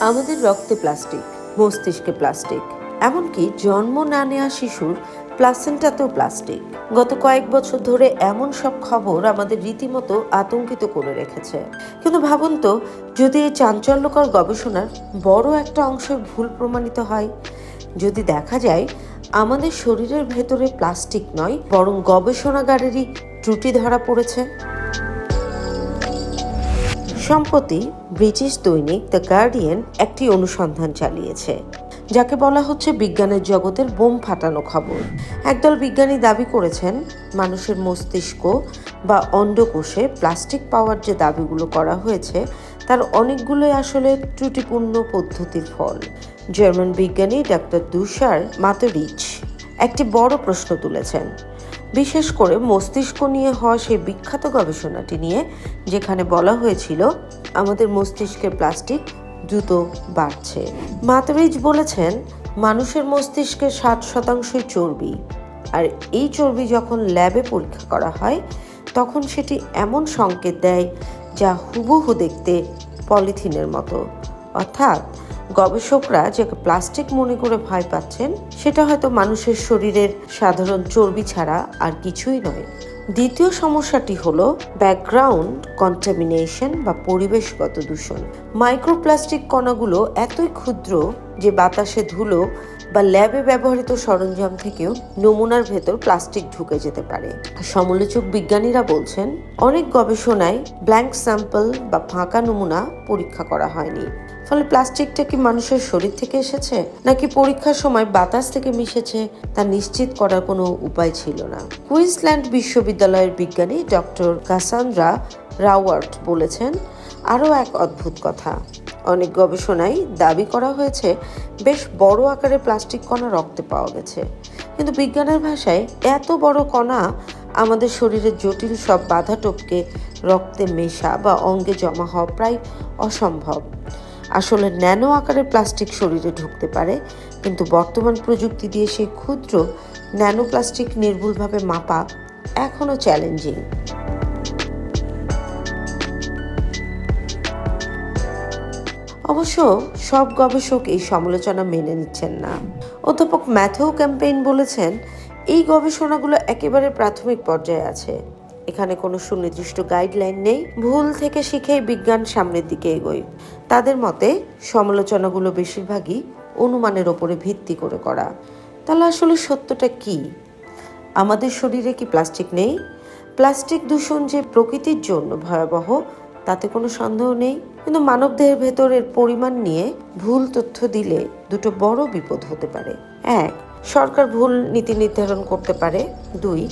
আমাদের রক্তে প্লাস্টিক, মস্তিষ্কে প্লাস্টিক, এমনকি জন্ম না নেওয়া শিশুর প্লাসেন্টাতেও প্লাস্টিক। গত কয়েক বছর ধরে এমন সব খবর আমাদের রীতিমতো আতঙ্কিত করে রেখেছে। কিন্তু ভাবুন তো, যদি এই চাঞ্চল্যকর গবেষণার বড় একটা অংশ ভুল প্রমাণিত হয়, যদি দেখা যায় আমাদের শরীরের ভেতরে প্লাস্টিক নয় বরং গবেষণাগারেরই ত্রুটি ধরা পড়েছে। সম্প্রতি ব্রিটিশ দৈনিক দ্য গার্ডিয়ান একটি অনুসন্ধান চালিয়েছে, যাকে বলা হচ্ছে বিজ্ঞানের জগতের বোম ফাটানো খবর। একদল বিজ্ঞানী দাবি করেছেন মানুষের মস্তিষ্ক বা অন্ডকোষে প্লাস্টিক পাওয়ার যে দাবিগুলো করা হয়েছে তার অনেকগুলোই আসলে ত্রুটিপূর্ণ পদ্ধতির ফল। জার্মান বিজ্ঞানী ডাক্তার দুশার মাতরিচ একটি বড় প্রশ্ন তুলেছেন, বিশেষ করে মস্তিষ্ক নিয়ে হওয়া সেই বিখ্যাত গবেষণাটি নিয়ে, যেখানে বলা হয়েছিল আমাদের মস্তিষ্কের প্লাস্টিক দ্রুত বাড়ছে। মাতরিচ বলেছেন, মানুষের মস্তিষ্কের 60% চর্বি, আর এই চর্বি যখন ল্যাবে পরীক্ষা করা হয় তখন সেটি এমন সংকেত দেয় যা হুবহু দেখতে পলিথিনের মতো। অর্থাৎ গবেষকরা যাকে প্লাস্টিক মনে করে ভয় পাচ্ছেন সেটা হয়তো মানুষের শরীরের সাধারণ চর্বি ছাড়া আর কিছুই নয়। দ্বিতীয় সমস্যাটি হলো ব্যাকগ্রাউন্ড কন্টামিনেশন বা পরিবেশগত দূষণ। মাইক্রোপ্লাস্টিক কণাগুলো এতই ক্ষুদ্র যে বাতাসে ধুলো বা ল্যাবে ব্যবহৃত সরঞ্জাম থেকেও নমুনার ভেতর প্লাস্টিক ঢুকে যেতে পারে। সমালোচক বিজ্ঞানীরা বলছেন, অনেক গবেষণায় ব্ল্যাঙ্ক স্যাম্পল বা ফাঁকা নমুনা পরীক্ষা করা হয়নি। ফলে প্লাস্টিকটা কি মানুষের শরীর থেকে এসেছে নাকি পরীক্ষার সময় বাতাস থেকে মিশেছে তা নিশ্চিত করার কোনো উপায় ছিল না। কুইন্সল্যান্ড বিশ্ববিদ্যালয়ের বিজ্ঞানী ডক্টর কাসান্দ্রা রাওয়ার্ট বলেছেন আরও এক অদ্ভুত কথা। অনেক গবেষণায় দাবি করা হয়েছে বেশ বড় আকারের প্লাস্টিক কণা রক্তে পাওয়া গেছে, কিন্তু বিজ্ঞানের ভাষায় এত বড় কণা আমাদের শরীরের জটিল সব বাধা টপকে রক্তে মেশা বা অঙ্গে জমা হওয়া প্রায় অসম্ভব। আসলে ন্যানো আকারের প্লাস্টিক শরীরে ঢুকতে পারে, কিন্তু বর্তমান প্রযুক্তি দিয়ে সেই ক্ষুদ্র ন্যানো প্লাস্টিক নির্ভুলভাবে মাপা এখনও চ্যালেঞ্জিং। অবশ্য সব গবেষক এই সমালোচনা মেনে নিচ্ছেন না। অধ্যাপক ম্যাথিউ ক্যাম্পেইন বলেছেন, এই গবেষণাগুলো একেবারে প্রাথমিক পর্যায়ে আছে, এখানে কোনো সুনির্দিষ্ট গাইডলাইন নেই, ভুল থেকে শিখেই বিজ্ঞান সামনের দিকে এগোয়। তাদের মতে সমালোচনাগুলো বেশিরভাগই অনুমানের ওপরে ভিত্তি করে করা। তাহলে আসলে সত্যটা কি? আমাদের শরীরে কি প্লাস্টিক নেই? প্লাস্টিক দূষণ যে প্রকৃতির জন্য ভয়াবহ তাতে কোনো সন্দেহ নেই, কিন্তু মানবদেহের ভেতরের পরিমাণ নিয়ে ভুল তথ্য দিলে দুটো বড় বিপদ হতে পারে। 1, সরকার ভুল নীতি নির্ধারণ করতে পারে। 2,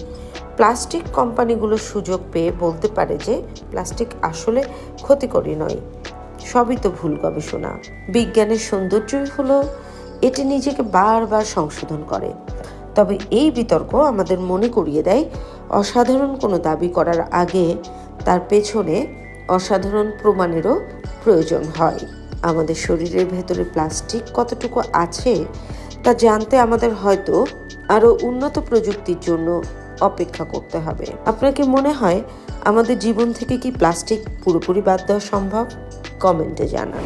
প্লাস্টিক কোম্পানিগুলো সুযোগ পেয়ে বলতে পারে যে প্লাস্টিক আসলে ক্ষতিকরই নয়। সবই তো ভুল গবেষণা। বিজ্ঞানের সৌন্দর্যই হলো এটি নিজেকে বারবার সংশোধন করে। তবে এই বিতর্ক আমাদের মনে করিয়ে দেয়, অসাধারণ কোনো দাবি করার আগে তার পেছনে অসাধারণ প্রমাণেরও প্রয়োজন হয়। আমাদের শরীরের ভেতরে প্লাস্টিক কতটুকু আছে তা জানতে আমাদের হয়তো আরও উন্নত প্রযুক্তির জন্য অপেক্ষা করতে হবে। আপনার কি মনে হয় আমাদের জীবন থেকে কি প্লাস্টিক পুরোপুরি বাদ দেওয়া সম্ভব? কমেন্টে জানান।